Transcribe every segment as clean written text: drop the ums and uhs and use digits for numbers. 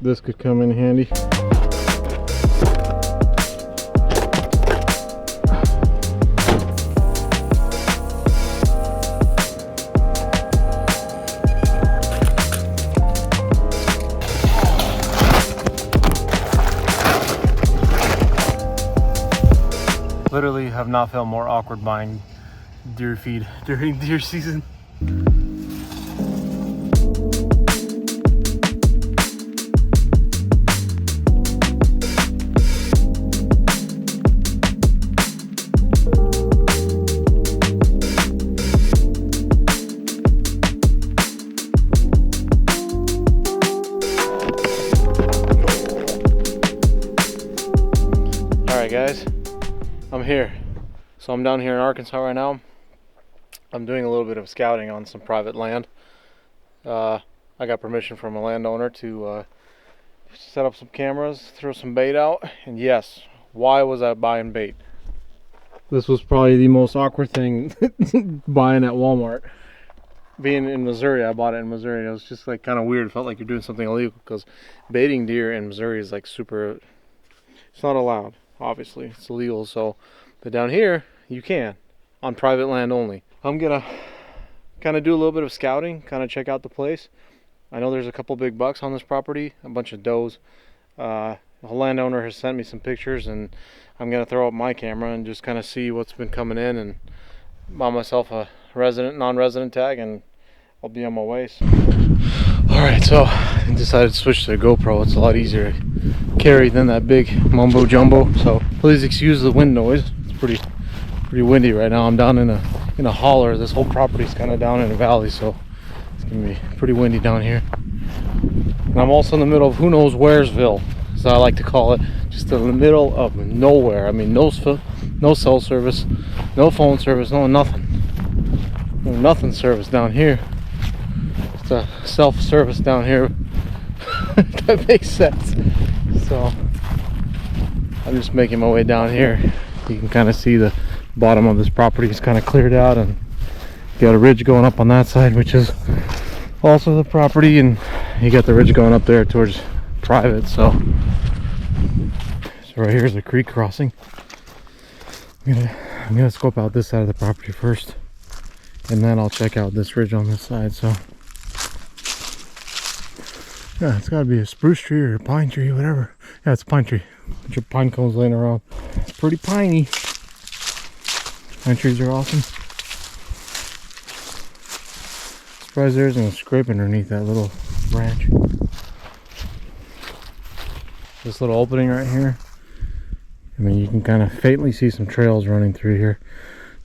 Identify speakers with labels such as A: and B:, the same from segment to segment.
A: this could come in handy. Literally have not felt more awkward buying deer feed during deer season. Alright guys, I'm here. So I'm down here in Arkansas right now. I'm doing a little bit of scouting on some private land. I got permission from a landowner to set up some cameras, throw some bait out, and yes, why was I buying bait? This was probably the most awkward thing buying at Walmart. Being in Missouri, I bought it in Missouri. It was just like kind of weird. It felt like you're doing something illegal because baiting deer in Missouri is like super, it's not allowed, obviously. It's illegal, so, but down here, you can, on private land only. I'm gonna kind of do a little bit of scouting, kind of check out the place. I know there's a couple big bucks on this property, a bunch of does. The landowner has sent me some pictures, and I'm gonna throw up my camera and just kind of see what's been coming in, and buy myself a resident, non-resident tag, and I'll be on my way. So. All right, so I decided to switch to the GoPro. It's a lot easier to carry than that big mumbo jumbo. So please excuse the wind noise. It's pretty windy right now. I'm down in a holler. This whole property is kind of down in a valley, so it's gonna be pretty windy down here. And I'm also in the middle of who knows wheresville, as I like to call it, just in the middle of nowhere. I mean, no cell service, no phone service, no nothing service down here. It's a self-service down here. That makes sense. So I'm just making my way down here. You can kind of see the bottom of this property is kind of cleared out, and you got a ridge going up on that side, which is also the property, and you got the ridge going up there towards private. So right here is a creek crossing. I'm gonna scope out this side of the property first, and then I'll check out this ridge on this side. So yeah, it's got to be a spruce tree or a pine tree, whatever. Yeah, it's a pine tree. Bunch of pine cones laying around. It's pretty piney. Pine trees are awesome. Surprised there isn't a scrape underneath that little branch. This little opening right here, I mean, you can kind of faintly see some trails running through here.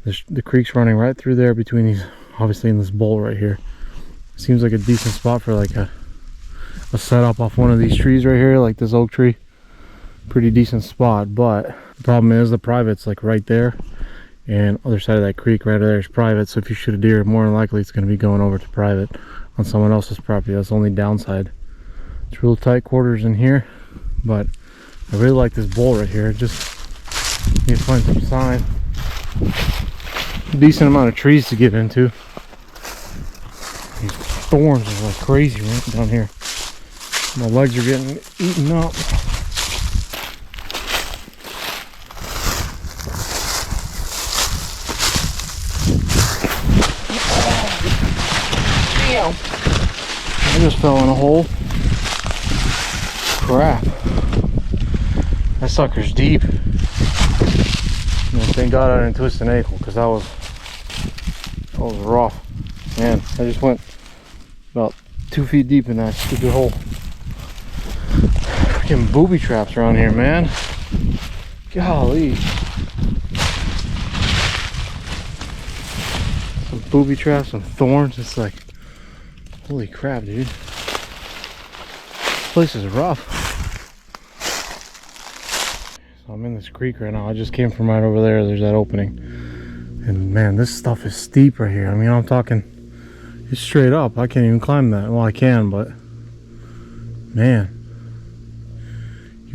A: The creek's running right through there between these, obviously in this bowl right here. Seems like a decent spot for like a setup off one of these trees right here, like this oak tree. Pretty decent spot, but the problem is the private's like right there, and other side of that creek right there is private. So if you shoot a deer, more than likely it's going to be going over to private on someone else's property. That's the only downside. It's real tight quarters in here, but I really like this bowl right here. Just need to find some sign. Decent amount of trees to get into. These thorns are like crazy right down here. My legs are getting eaten up. Damn! I just fell in a hole. Crap. That sucker's deep. Thank God I didn't twist an ankle, because that was rough. Man, I just went about 2 feet deep in that stupid hole. Freaking booby traps around here, man. Golly. Some booby traps, some thorns. It's like, holy crap, dude. This place is rough. So I'm in this creek right now. I just came from right over there. There's that opening. And man, this stuff is steep right here. I mean, I'm talking, it's straight up. I can't even climb that. Well, I can, but man,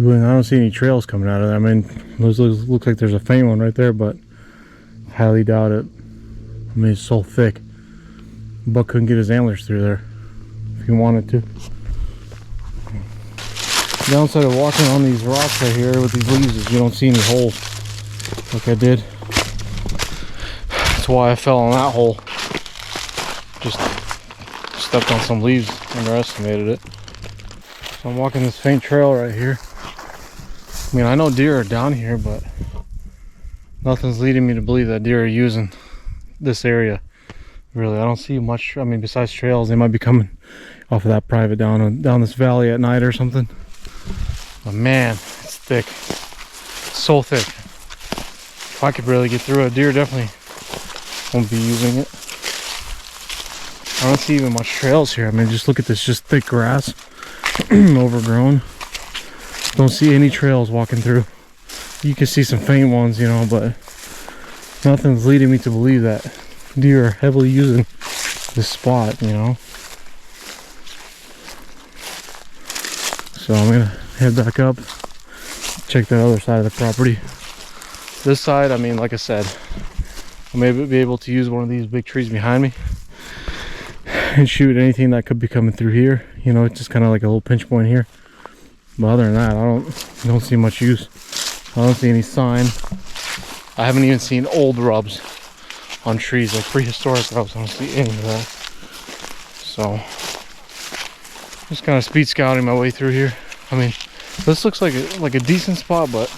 A: I don't see any trails coming out of there. I mean, looks like there's a faint one right there, but highly doubt it. I mean, it's so thick. Buck couldn't get his antlers through there if he wanted to. Downside of walking on these rocks right here with these leaves is you don't see any holes like I did. That's why I fell in that hole. Just stepped on some leaves, underestimated it. So I'm walking this faint trail right here. I mean, I know deer are down here, but nothing's leading me to believe that deer are using this area. Really, I don't see much. I mean, besides trails, they might be coming off of that private down this valley at night or something. But man, it's thick. It's so thick. If I could really get through it, deer definitely won't be using it. I don't see even much trails here. I mean, just look at this, just thick grass, overgrown. Don't see any trails walking through. You can see some faint ones, you know, but nothing's leading me to believe that deer are heavily using this spot, you know. So I'm gonna head back up, check the other side of the property. This side, I mean, like I said, I may be able to use one of these big trees behind me and shoot anything that could be coming through here. You know, it's just kind of like a little pinch point here. But other than that, I don't see much use. I don't see any sign. I haven't even seen old rubs on trees, like prehistoric rubs. I don't see any of that. So just kind of speed scouting my way through here. I mean, this looks like a decent spot, but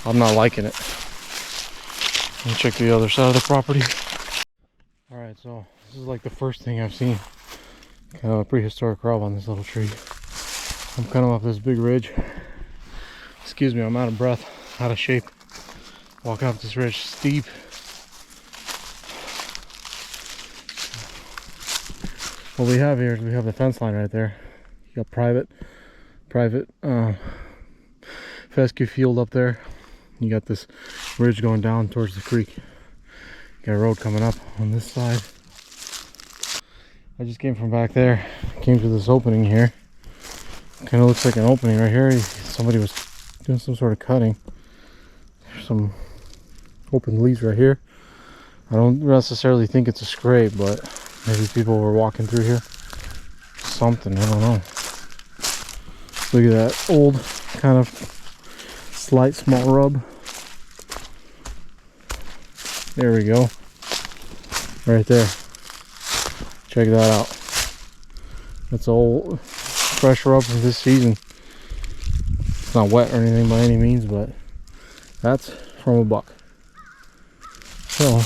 A: I'm not liking it. Let me check the other side of the property. Alright, so this is like the first thing I've seen. Kind of a prehistoric rub on this little tree. I'm kind of off this big ridge. Excuse me, I'm out of breath, out of shape. Walking up this ridge, steep. What we have here is we have the fence line right there. You got private fescue field up there. You got this ridge going down towards the creek. Got a road coming up on this side. I just came from back there. Came to this opening here. Kind of looks like an opening right here. Somebody was doing some sort of cutting. There's some open leaves right here. I don't necessarily think it's a scrape, but maybe people were walking through here. Something, I don't know. Look at that old kind of slight small rub. There we go. Right there. Check that out. That's old fresh rub from this season. It's not wet or anything by any means, but that's from a buck. So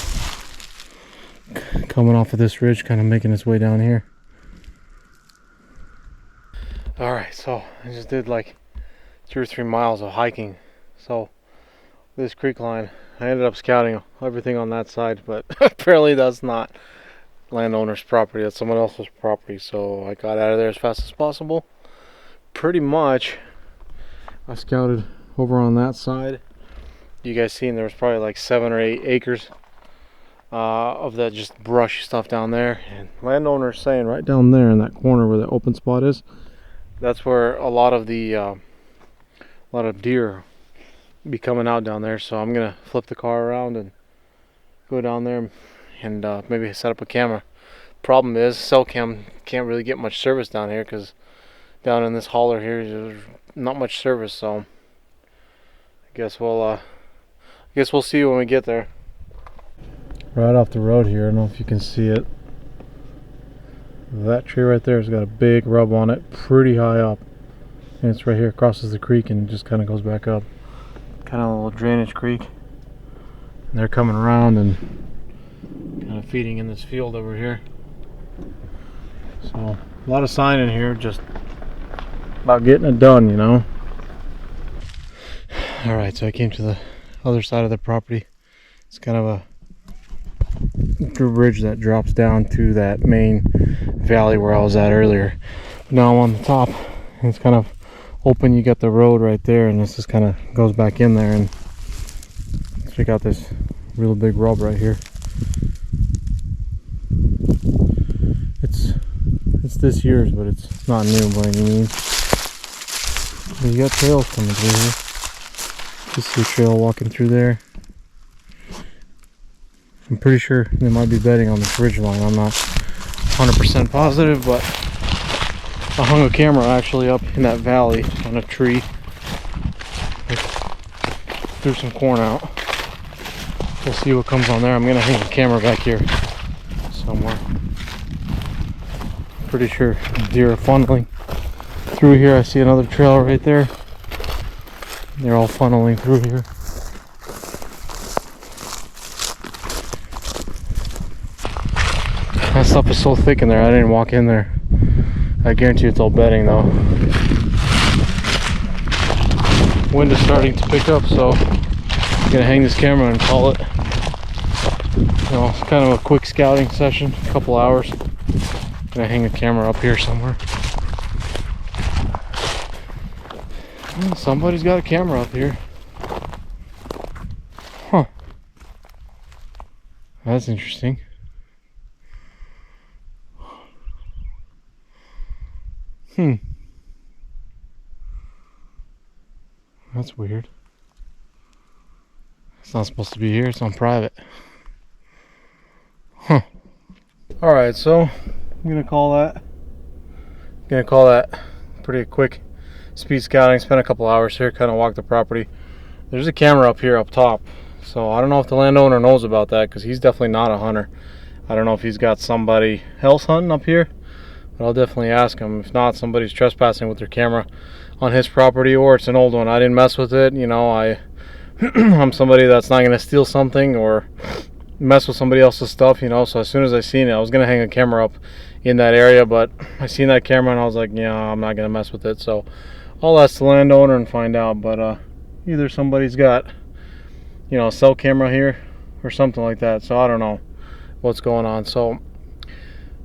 A: coming off of this ridge, kind of making its way down here. Alright, so I just did like 2 or 3 miles of hiking. So this creek line, I ended up scouting everything on that side, but apparently that's not landowner's property, that's someone else's property. So I got out of there as fast as possible. Pretty much I scouted over on that side. You guys seen there was probably like 7 or 8 acres of that just brush stuff down there, and landowner's saying right down there in that corner where the open spot is, that's where a lot of deer be coming out down there. So I'm gonna flip the car around and go down there and maybe set up a camera. Problem is, cell cam can't really get much service down here because down in this holler here there's not much service. So I guess we'll see when we get there. Right off the road here, I don't know if you can see it. That tree right there has got a big rub on it, pretty high up, and it's right here, crosses the creek and just kind of goes back up. Kind of a little drainage creek. And they're coming around and kind of feeding in this field over here. So a lot of sign in here, just about getting it done, you know. Alright, so I came to the other side of the property. It's kind of a bridge that drops down to that main valley where I was at earlier. Now I'm on the top and it's kind of open. You got the road right there, and this just kind of goes back in there, and check out this real big rub right here. It's this year's, but it's not new by any means. But you got trails coming through here. This is a trail walking through there. I'm pretty sure they might be bedding on this ridge line. I'm not 100% positive, but I hung a camera actually up in that valley on a tree. Threw some corn out. We'll see what comes on there. I'm gonna hang a camera back here somewhere. Pretty sure deer are funneling through here. I see another trail right there. They're all funneling through here. That stuff is so thick in there, I didn't walk in there. I guarantee it's all bedding though. Wind is starting to pick up, so I'm gonna hang this camera and call it. You know, it's kind of a quick scouting session, a couple hours. I'm gonna hang the camera up here somewhere. Well, somebody's got a camera up here. Huh. That's interesting. That's weird. It's not supposed to be here, it's on private. Huh. Alright, so I'm gonna call that pretty quick speed scouting. Spent a couple hours here, kind of walked the property. There's a camera up here up top, so I don't know if the landowner knows about that, because he's definitely not a hunter. I don't know if he's got somebody else hunting up here, but I'll definitely ask him. If not, somebody's trespassing with their camera on his property, or it's an old one. I didn't mess with it, you know. I'm somebody that's not going to steal something or mess with somebody else's stuff, you know. So as soon as I seen it, I was going to hang a camera up in that area, but I seen that camera and I was like, yeah, I'm not going to mess with it. So I'll ask the landowner and find out, but either somebody's got, you know, a cell camera here or something like that. So I don't know what's going on. So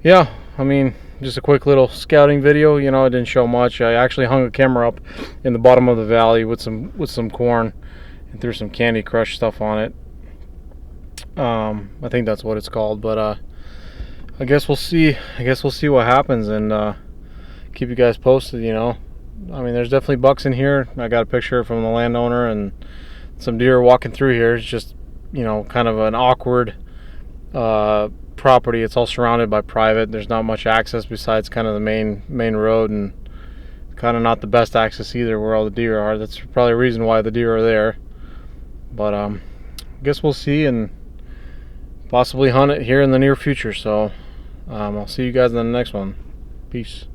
A: yeah, I mean, just a quick little scouting video. You know, it didn't show much. I actually hung a camera up in the bottom of the valley with some corn and threw some Candy Crush stuff on it. I think that's what it's called, but I guess we'll see. I guess we'll see what happens, and keep you guys posted. You know, I mean, there's definitely bucks in here. I got a picture from the landowner and some deer walking through here. It's just, you know, kind of an awkward property. It's all surrounded by private. There's not much access besides kind of the main road, and kind of not the best access either where all the deer are. That's probably a reason why the deer are there. But I guess we'll see, and possibly hunt it here in the near future. So I'll see you guys in the next one. Peace.